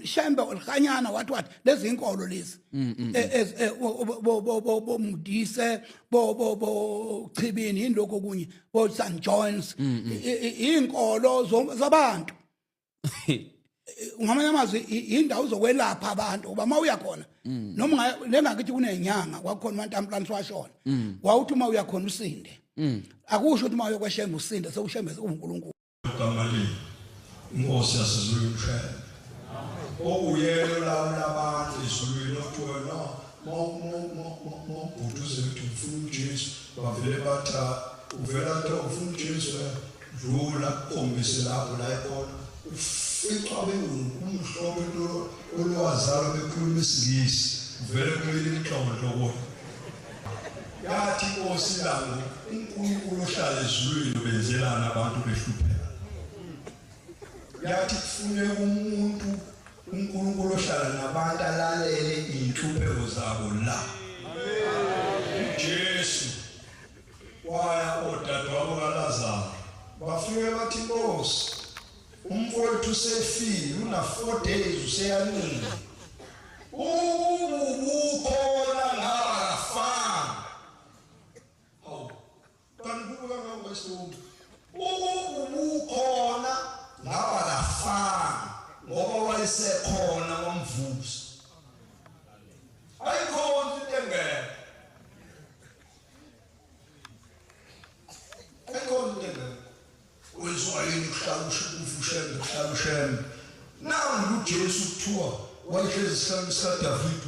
Shembe olkhanyana wathi lezi inkolo lezi bomudise bo chibini indlokho kunye bo St John's inkolo zabantu ngamanye amazwi indawo zokwelapha abantu kuba mawuya khona noma lengakithi kunenyanga kwakhona uMantamplani washona wawuthi uma uya khona usinde akusho ukuthi uma uya kwaShembe usinde sewushembe uNkulunkulu kaMali inkosi yaseZulu ushaya oyelo labantu ezulwini okuthiwa mo buduze ukuthi ufuna uJesu bavele batha uvela ukuthi ufuna uJesu dlula kombise lapho la ikhona icwabe umhlobo lo olwazalo bekhuluma isingisi uvele kumele inhlobo lokho yathi inkosi langu uNkulunkulu ohlala ezulwini benzelana abantu behlupheka yathi kufune umuntu uNkulunkulu ohlala nabantu alalele inhlupheko zabo la Jesu waya odadewabo kaLazaro bafike bathi Nkosi umfowethu usefile una 4 days useyanile ubukhona ngafana hawu kanti kubuka ngakwesomo ubukhona ngaba lafana ngoba wayesekhona wamvusa ayikhona into engeke wezwayini kuhlala ushembe nawo uJesu kuthiwa wayehlezi isihlalo sikaDavide